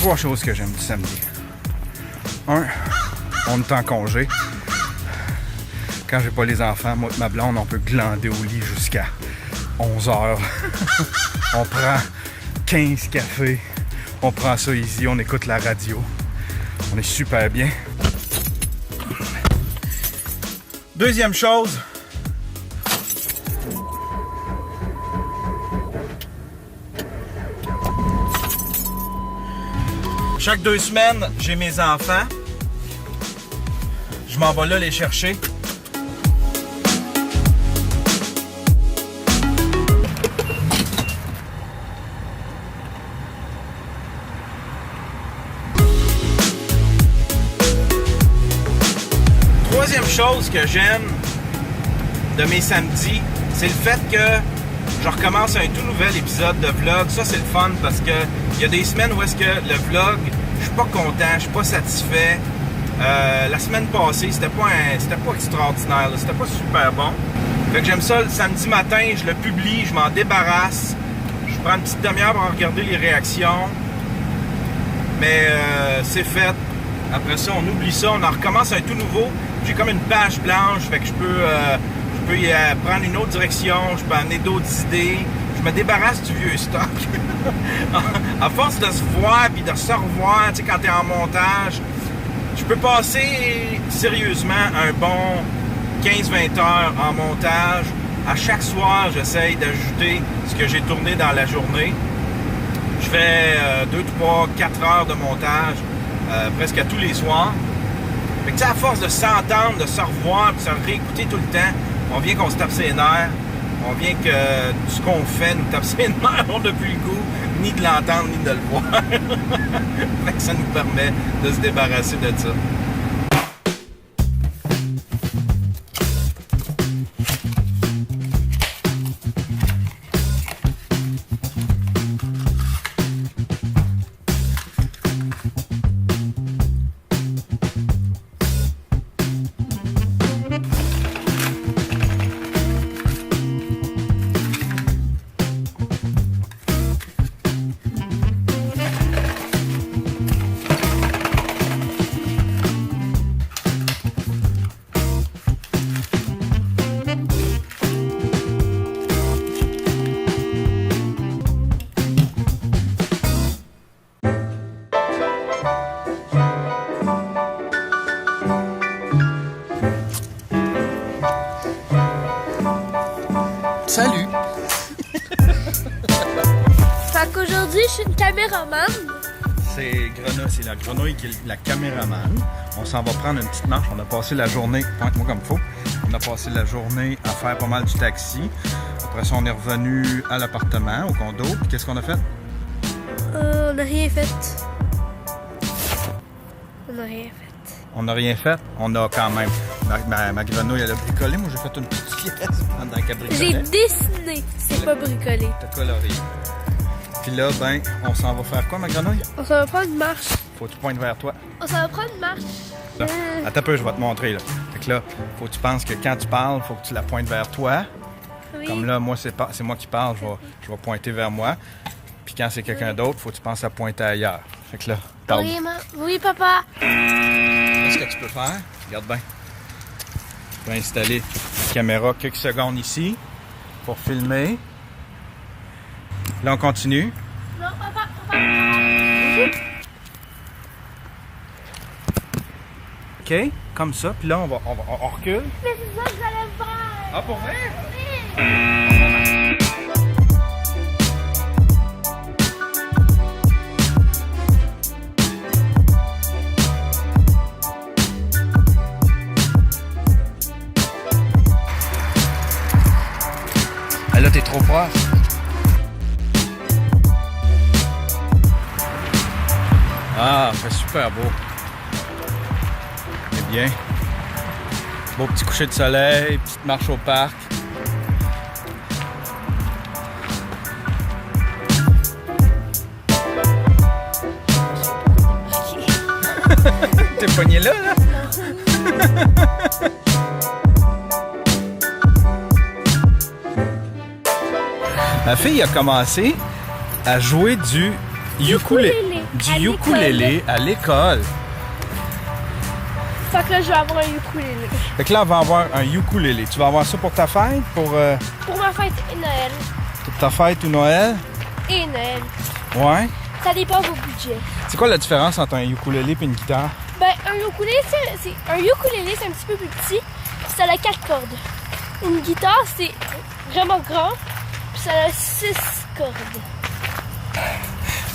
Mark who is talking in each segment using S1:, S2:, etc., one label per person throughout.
S1: 3 choses que j'aime du samedi. 1, on est en congé. Quand j'ai pas les enfants, moi et ma blonde, on peut glander au lit jusqu'à 11 heures. On prend 15 cafés. On prend ça easy, on écoute la radio. On est super bien. Deuxième chose. Chaque 2 semaines, j'ai mes enfants. Je m'en vais là les chercher. Troisième chose que j'aime de mes samedis, c'est le fait que je recommence un tout nouvel épisode de vlog. Ça, c'est le fun parce que il y a des semaines où est-ce que le vlog, je suis pas content, je suis pas satisfait. La semaine passée, c'était pas extraordinaire, c'était pas super bon. Fait que j'aime ça le samedi matin, je le publie, je m'en débarrasse. Je prends une petite demi-heure pour regarder les réactions. Mais c'est fait. Après ça, on oublie ça, on en recommence un tout nouveau. J'ai comme une page blanche, fait que je peux y prendre une autre direction, je peux amener d'autres idées. Je me débarrasse du vieux stock. À force de se voir puis de se revoir, tu sais, quand t'es en montage, je peux passer sérieusement un bon 15-20 heures en montage. À chaque soir, j'essaye d'ajouter ce que j'ai tourné dans la journée. Je fais 2, 3, 4 heures de montage presque à tous les soirs. Fait que, à force de s'entendre, de se revoir, de se réécouter tout le temps, on vient qu'on se tape ses nerfs. On vient que tout ce qu'on fait nous tape ses nerfs, on n'a plus le goût ni de l'entendre ni de le voir. Fait que ça nous permet de se débarrasser de ça.
S2: Salut!
S3: Fait qu'aujourd'hui, je suis une caméraman.
S1: C'est la grenouille qui est la caméraman. On s'en va prendre une petite marche. On a passé la journée, pointe-moi comme il faut. On a passé la journée à faire pas mal du taxi. Après ça, on est revenu à l'appartement, au condo. Puis qu'est-ce qu'on a fait?
S3: On n'a rien fait. On n'a rien fait.
S1: On n'a rien fait. On a quand même... Ma grenouille, elle a bricolé. Moi, j'ai fait une petite pièce pendant qu'elle bricolait.
S3: J'ai dessiné, c'est pas bricolé.
S1: T'as coloré. Puis là, ben, on s'en va faire quoi, ma grenouille?
S3: On s'en va prendre une marche.
S1: Faut que tu pointes vers toi.
S3: On s'en va prendre une marche.
S1: Là. Attends un peu, je vais te montrer, là. Fait que là, faut que tu penses que quand tu parles, faut que tu la pointes vers toi.
S3: Oui.
S1: Comme là, moi, c'est moi qui parle, je vais pointer vers moi. Puis quand c'est quelqu'un d'autre, faut que tu penses à pointer ailleurs. Fait que là, parle.
S3: Oui, oui, papa.
S1: Qu'est-ce que tu peux faire? Regarde bien. Tu peux installer la caméra quelques secondes ici pour filmer. Là, on continue.
S3: Non, papa.
S1: OK, comme ça. Puis là, on recule.
S3: Mais c'est ça que j'allais faire.
S1: Ah, pour vrai? Ah, là, t'es trop proche. Ah, c'est super beau. C'est bien. Beau petit coucher de soleil, petite marche au parc. T'es pogné là, là? Ma fille a commencé à jouer du ukulélé. du ukulélé à l'école.
S3: Fait que là, je vais avoir un ukulélé.
S1: Fait que là, on va avoir un ukulélé. Tu vas avoir ça pour ta fête? Pour
S3: Pour ma fête et Noël.
S1: ta fête ou Noël?
S3: Et Noël.
S1: Ouais.
S3: Ça dépend de vos budgets.
S1: C'est quoi la différence entre un ukulélé et une guitare?
S3: Ben, un ukulélé, c'est un petit peu plus petit, puis ça a 4 cordes. Une guitare, c'est vraiment grand, puis ça a 6 cordes.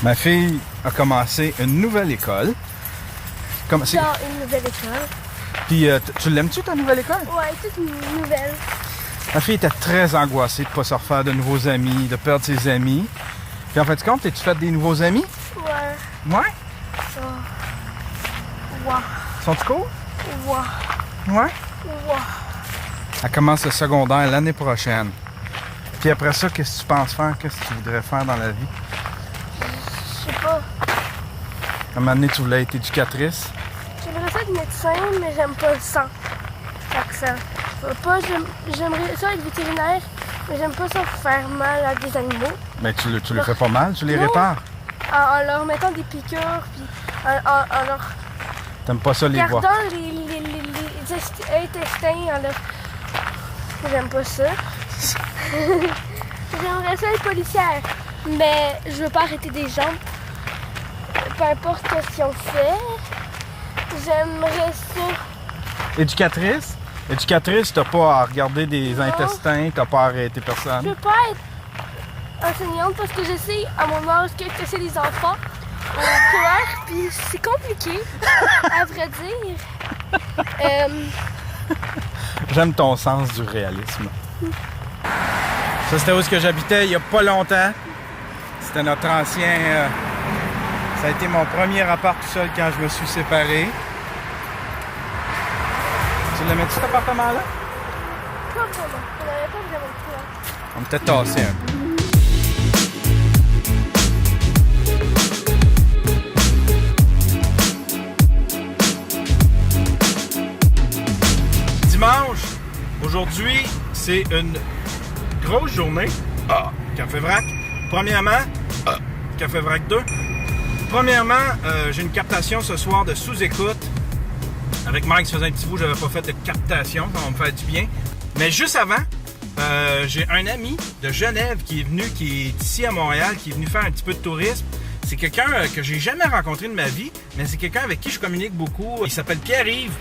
S1: Ma fille a commencé une nouvelle école.
S3: Dans une nouvelle école.
S1: Puis, tu l'aimes-tu, ta nouvelle école?
S3: Ouais, toute nouvelle.
S1: Ma fille était très angoissée de ne pas se refaire de nouveaux amis, de perdre ses amis. Puis en fait, compte, t'es-tu fait des nouveaux amis?
S3: Ouais.
S1: Ouais?
S3: Ça. Ouais.
S1: Sont-ils cool?
S3: Ouais.
S1: Ouais?
S3: Ouais.
S1: Elle commence le secondaire l'année prochaine. Puis après ça, qu'est-ce que tu penses faire? Qu'est-ce que tu voudrais faire dans la vie?
S3: Je sais pas.
S1: À un moment donné, tu voulais être éducatrice.
S3: J'aimerais ça être médecin, mais j'aime pas le sang. Fait que ça. J'aimerais ça être vétérinaire, mais j'aime pas ça faire mal à des animaux.
S1: Mais tu le fais pas mal, tu les répares.
S3: En leur mettant des piqûres, puis en leur
S1: T'aimes pas ça les voir.
S3: gardant les intestins, en leur... J'aime pas ça. J'aimerais ça être policière, mais je veux pas arrêter des gens. Peu importe ce qu'ils ont fait. J'aimerais ça.
S1: Éducatrice? Éducatrice, t'as pas à regarder des intestins, t'as pas à arrêter
S3: Je
S1: personne.
S3: veux pas être enseignante parce que je sais à mon âge que c'est des enfants au collège, puis c'est compliqué, à vrai dire.
S1: J'aime ton sens du réalisme. Ça, c'était où est-ce que j'habitais il y a pas longtemps. C'était notre ancien... ça a été mon premier appart tout seul quand je me suis séparé. Tu l'aimais-tu cet appartement-là?
S3: Pas vraiment. On n'avait pas vraiment de quoi.
S1: On était tassés un peu. Dimanche, aujourd'hui, c'est une grosse journée. Café Vrac. Premièrement, Café Vrac 2. Premièrement, j'ai une captation ce soir de sous-écoute. Avec Mike, ça faisait un petit bout, j'avais pas fait de captation, ça va me faire du bien. Mais juste avant, j'ai un ami de Genève qui est ici à Montréal, qui est venu faire un petit peu de tourisme. C'est quelqu'un que j'ai jamais rencontré de ma vie, mais c'est quelqu'un avec qui je communique beaucoup. Il s'appelle Pierre-Yves.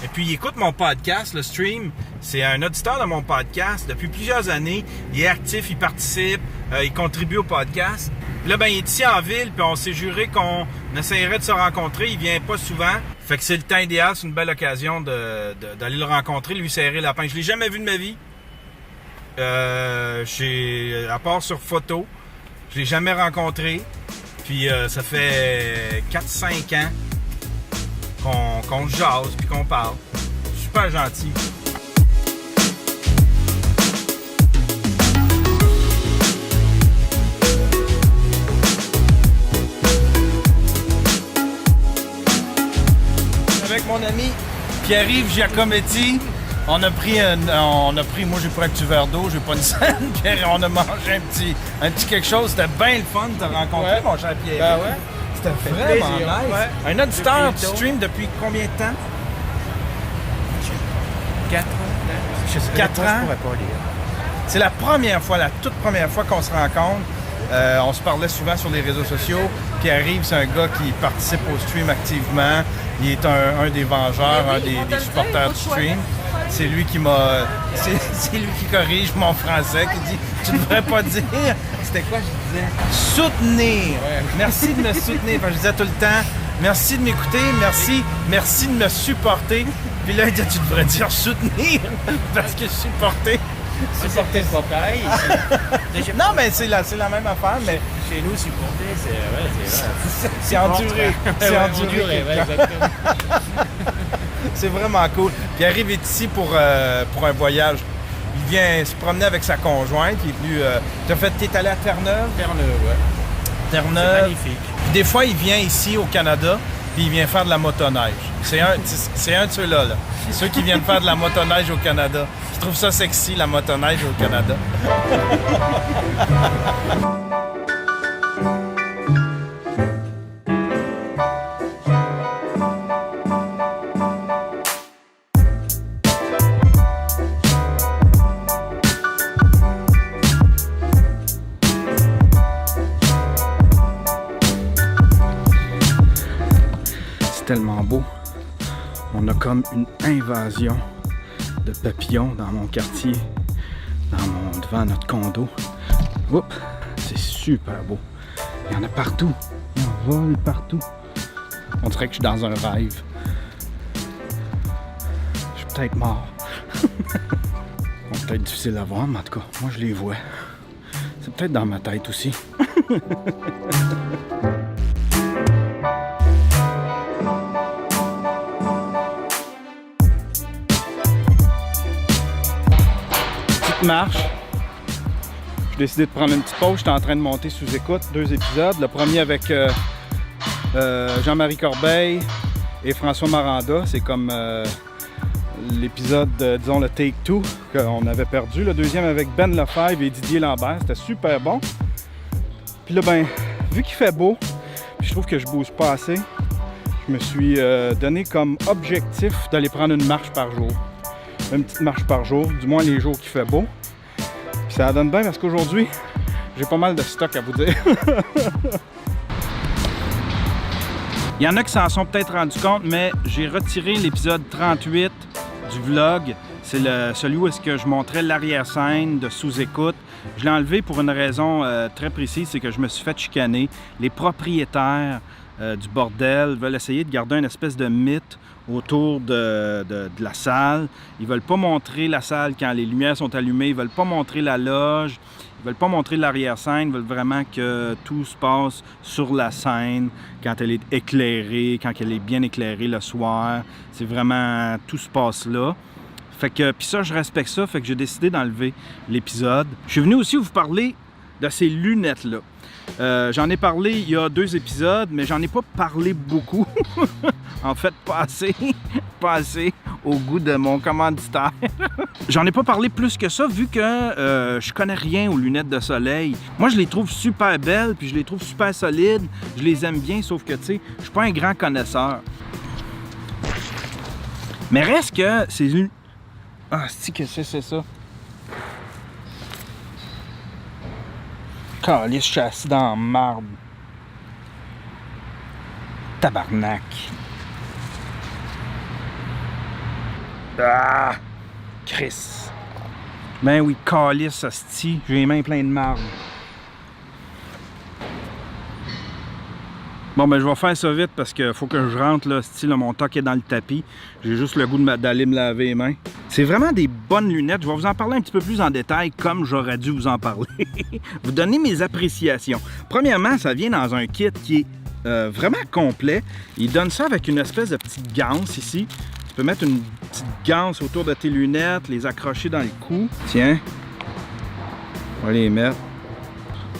S1: Et puis, il écoute mon podcast, le stream. C'est un auditeur de mon podcast depuis plusieurs années. Il est actif, il participe, il contribue au podcast. Puis là, ben, il est ici en ville, puis on s'est juré qu'on essayerait de se rencontrer. Il vient pas souvent. Fait que c'est le temps idéal, c'est une belle occasion d'aller le rencontrer, lui serrer la pince. Je l'ai jamais vu de ma vie. À part sur photo, je l'ai jamais rencontré. Puis ça fait 4-5 ans qu'on jase puis qu'on parle. Super gentil. Avec mon ami Pierre-Yves Giacometti, on a pris, moi j'ai pris un petit verre d'eau, j'ai pas une scène, puis on a mangé un petit quelque chose. C'était bien le fun de te rencontrer, mon cher Pierre.
S2: Ben ouais.
S1: C'était vraiment
S2: plaisir,
S1: nice.
S2: ouais.
S1: Un auditeur, tu stream depuis combien de temps?
S2: 4 ans. Je sais
S1: 4
S2: pas,
S1: ans?
S2: je pourrais pas lire.
S1: C'est la première fois, la toute première fois qu'on se rencontre. On se parlait souvent sur les réseaux sociaux. Pierre-Yves, c'est un gars qui participe au stream activement. Il est un des vengeurs, un des supporters du stream. C'est lui qui m'a... C'est lui qui corrige mon français, qui dit « Tu ne devrais pas dire... » C'était quoi je disais? « Soutenir!
S2: Ouais.
S1: Merci de me soutenir. » Je disais tout le temps « Merci de m'écouter, merci de me supporter. » Puis là, il dit « Tu devrais dire soutenir parce que supporter... »
S2: Supporter, c'est pas pareil.
S1: Non, mais c'est la même affaire, mais
S2: Chez nous, supporter, c'est
S1: c'est enduré. C'est enduré.
S2: Ouais, exactement.
S1: C'est vraiment cool. Puis il arrive ici pour un voyage. Il vient se promener avec sa conjointe. Il est venu. T'es allé à Terre-Neuve?
S2: Terre-Neuve, ouais. C'est
S1: Terre-Neuve.
S2: magnifique.
S1: Puis des fois, il vient ici au Canada, puis il vient faire de la motoneige. C'est un de ceux-là, là. Ceux qui viennent faire de la motoneige au Canada. Qui trouvent ça sexy, la motoneige au Canada.
S4: tellement beau. On a comme une invasion de papillons dans mon quartier, devant notre condo. Oups, c'est super beau. Il y en a partout. Il en vole partout. On dirait que je suis dans un rêve. Je suis peut-être mort. C'est peut-être difficile à voir, mais en tout cas, moi je les vois. C'est peut-être dans ma tête aussi. Petite marche. J'ai décidé de prendre une petite pause. J'étais en train de monter sous écoute 2 épisodes. Le premier avec Jean-Marie Corbeil et François Maranda. C'est comme l'épisode, disons, le Take 2 qu'on avait perdu. Le deuxième avec Ben Lefebvre et Didier Lambert. C'était super bon. Puis là, ben, vu qu'il fait beau, puis je trouve que je bouge pas assez, je me suis donné comme objectif d'aller prendre une marche par jour. Une petite marche par jour, du moins les jours qu'il fait beau. Puis ça donne bien parce qu'aujourd'hui, j'ai pas mal de stock à vous dire. Il y en a qui s'en sont peut-être rendus compte, mais j'ai retiré l'épisode 38 du vlog. C'est celui où est-ce que je montrais l'arrière-scène de sous-écoute. Je l'ai enlevé pour une raison très précise, c'est que je me suis fait chicaner. Les propriétaires du bordel veulent essayer de garder une espèce de mythe autour de la salle. Ils veulent pas montrer la salle quand les lumières sont allumées, ils veulent pas montrer la loge, ils veulent pas montrer l'arrière-scène, ils veulent vraiment que tout se passe sur la scène, quand elle est éclairée, quand elle est bien éclairée le soir. C'est vraiment, tout se passe là. Fait que, puis ça, je respecte ça, fait que j'ai décidé d'enlever l'épisode. Je suis venu aussi vous parler de ces lunettes-là. J'en ai parlé il y a 2 épisodes, mais j'en ai pas parlé beaucoup. En fait, pas assez au goût de mon commanditaire. J'en ai pas parlé plus que ça, vu que je connais rien aux lunettes de soleil. Moi, je les trouve super belles, puis je les trouve super solides. Je les aime bien, sauf que, tu sais, je suis pas un grand connaisseur. Mais reste que c'est une... Ah, c'est que c'est ça. Calisse, je suis assis dans la marbre. Tabarnak. Ah! Chris. Ben oui, calisse, hostie. J'ai les mains pleines de marbre. Bon, ben je vais faire ça vite parce qu'il faut que je rentre, là, style, mon toc est dans le tapis. J'ai juste le goût d'aller me laver les mains. C'est vraiment des bonnes lunettes. Je vais vous en parler un petit peu plus en détail, comme j'aurais dû vous en parler. Vous donner mes appréciations. Premièrement, ça vient dans un kit qui est vraiment complet. Il donne ça avec une espèce de petite ganse ici. Tu peux mettre une petite ganse autour de tes lunettes, les accrocher dans le cou. Tiens. On va les mettre.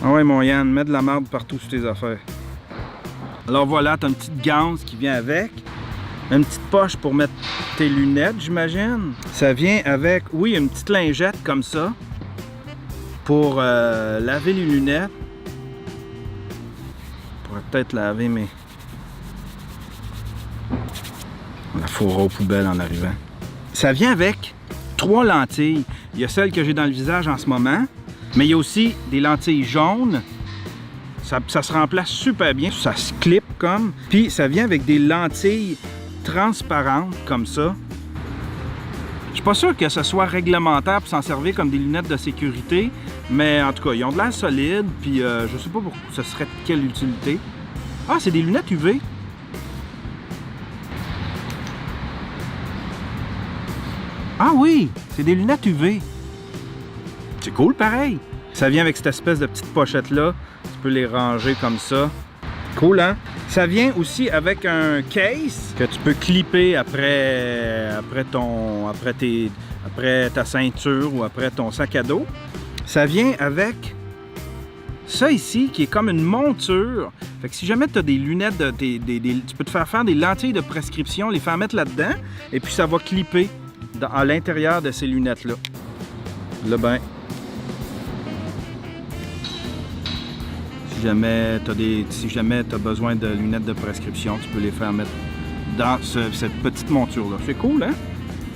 S4: Ah ouais, mon Yann, mets de la marde partout sur tes affaires. Alors voilà, tu as une petite ganse qui vient avec. Une petite poche pour mettre tes lunettes, j'imagine. Ça vient avec, oui, une petite lingette comme ça pour laver les lunettes. Je pourrais peut-être laver, mais on la fourra aux poubelles en arrivant. Ça vient avec 3 lentilles. Il y a celle que j'ai dans le visage en ce moment, mais il y a aussi des lentilles jaunes. Ça se remplace super bien, ça se clip comme. Puis ça vient avec des lentilles transparentes comme ça. Je suis pas sûr que ce soit réglementaire pour s'en servir comme des lunettes de sécurité, mais en tout cas, ils ont de l'air solide, puis je sais pas pourquoi ce serait de quelle utilité. Ah, c'est des lunettes UV. Ah oui, c'est des lunettes UV. C'est cool pareil. Ça vient avec cette espèce de petite pochette-là. Tu peux les ranger comme ça. Cool, hein? Ça vient aussi avec un case que tu peux clipper après ta ceinture ou après ton sac à dos. Ça vient avec ça ici qui est comme une monture. Fait que si jamais tu as des lunettes, tu peux te faire des lentilles de prescription, les faire mettre là-dedans et puis ça va clipper à l'intérieur de ces lunettes-là. Là, ben... Si jamais tu as besoin de lunettes de prescription, tu peux les faire mettre dans cette petite monture-là. C'est cool, hein?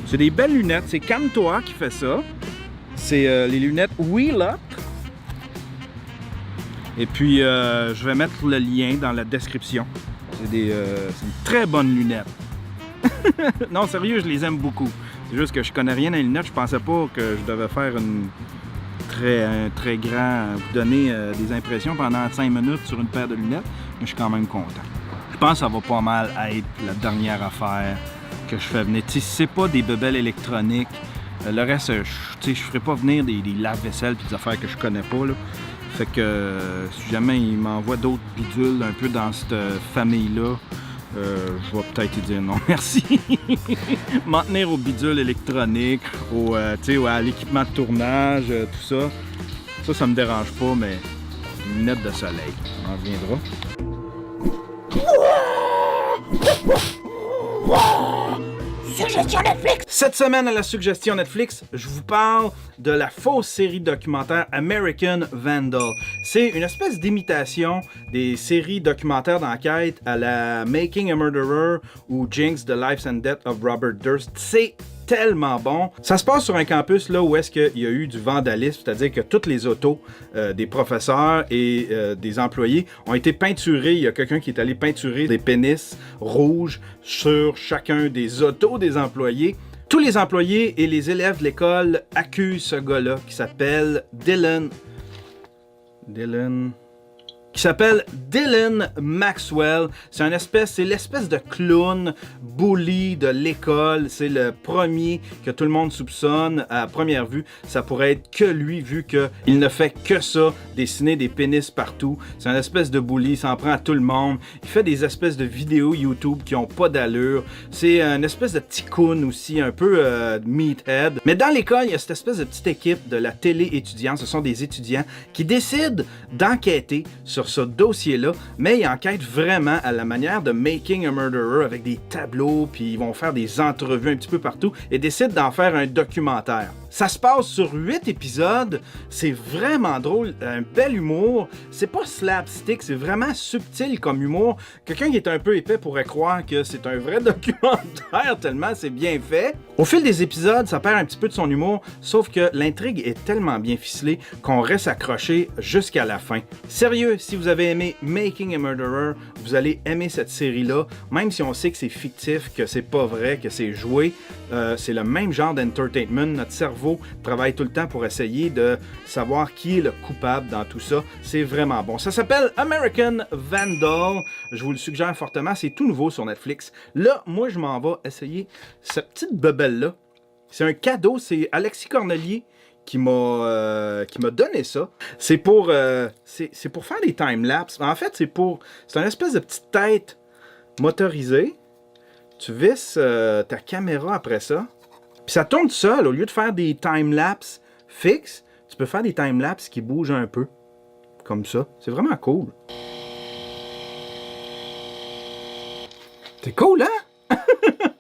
S4: C'est des belles lunettes. C'est Camtoa qui fait ça. C'est les lunettes Wheel Up. Et puis, je vais mettre le lien dans la description. c'est une très bonne lunette. Non, sérieux, je les aime beaucoup. C'est juste que je connais rien à les lunettes. Je pensais pas que je devais faire un très grand... vous donner des impressions pendant 5 minutes sur une paire de lunettes. Mais je suis quand même content. Je pense que ça va pas mal être la dernière affaire que je fais venir. Si c'est pas des bebelles électroniques, le reste, je ferai pas venir des lave-vaisselle et des affaires que je connais pas, là. Fait que si jamais il m'envoie d'autres bidules un peu dans cette famille-là, je vais peut-être lui dire non merci. M'en tenir aux bidules électroniques, à l'équipement de tournage, tout ça. Ça me dérange pas, mais une lunette de soleil, on en reviendra.
S5: Suggestion Netflix!
S4: Cette semaine à la suggestion Netflix, je vous parle de la fausse série documentaire American Vandal. C'est une espèce d'imitation des séries documentaires d'enquête à la Making a Murderer ou Jinx, The Life and Death of Robert Durst. C'est tellement bon. Ça se passe sur un campus là où est-ce qu'il y a eu du vandalisme, c'est-à-dire que toutes les autos des professeurs et des employés ont été peinturées. Il y a quelqu'un qui est allé peinturer des pénis rouges sur chacun des autos des employés. Tous les employés et les élèves de l'école accusent ce gars-là qui s'appelle Dylan Maxwell. C'est l'espèce de clown bully de l'école. C'est le premier que tout le monde soupçonne à première vue. Ça pourrait être que lui, vu qu'il ne fait que ça, dessiner des pénis partout. C'est un espèce de bully, il s'en prend à tout le monde. Il fait des espèces de vidéos YouTube qui ont pas d'allure. C'est une espèce de petit coon aussi, un peu meathead. Mais dans l'école, il y a cette espèce de petite équipe de la télé étudiante. Ce sont des étudiants qui décident d'enquêter sur ce dossier-là, mais ils enquêtent vraiment à la manière de Making a Murderer avec des tableaux, puis ils vont faire des entrevues un petit peu partout et décident d'en faire un documentaire. Ça se passe sur 8 épisodes, c'est vraiment drôle, un bel humour, c'est pas slapstick, c'est vraiment subtil comme humour. Quelqu'un qui est un peu épais pourrait croire que c'est un vrai documentaire tellement c'est bien fait. Au fil des épisodes, ça perd un petit peu de son humour, sauf que l'intrigue est tellement bien ficelée qu'on reste accroché jusqu'à la fin. Sérieux, si vous avez aimé Making a Murderer, vous allez aimer cette série-là, même si on sait que c'est fictif, que c'est pas vrai, que c'est joué. C'est le même genre d'entertainment. Notre cerveau travaille tout le temps pour essayer de savoir qui est le coupable dans tout ça. C'est vraiment bon. Ça s'appelle American Vandal. Je vous le suggère fortement. C'est tout nouveau sur Netflix. Là, moi, je m'en vais essayer cette petite bebelle-là. C'est un cadeau. C'est Alexis Cornelier qui m'a donné ça. C'est pour faire des time-lapse. En fait, c'est une espèce de petite tête motorisée. Tu visses ta caméra après ça. Puis ça tourne seul. Au lieu de faire des time-lapse fixes, tu peux faire des time-lapse qui bougent un peu. Comme ça. C'est vraiment cool. C'est cool, hein?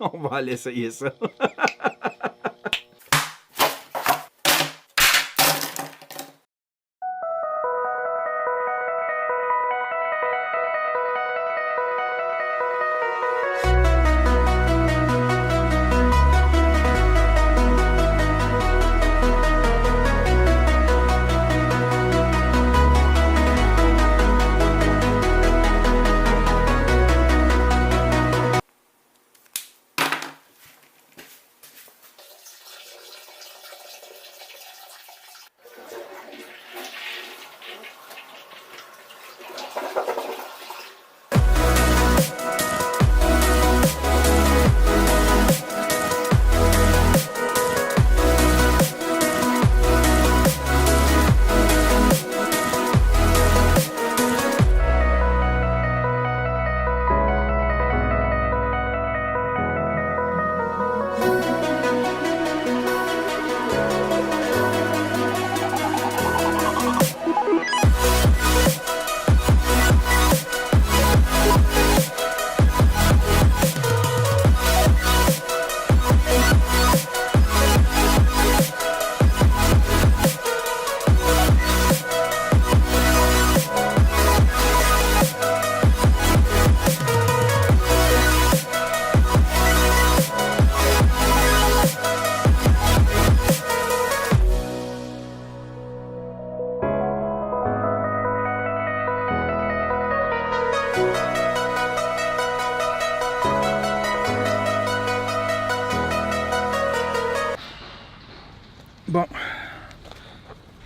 S4: On va aller essayer ça.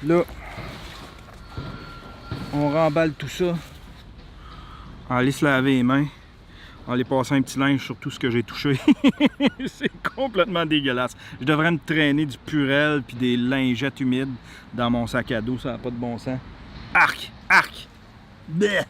S4: Là, on remballe tout ça. On va aller se laver les mains. On va aller passer un petit linge sur tout ce que j'ai touché. C'est complètement dégueulasse. Je devrais me traîner du Purel puis des lingettes humides dans mon sac à dos. Ça n'a pas de bon sens. Arc! Arc! Bleh!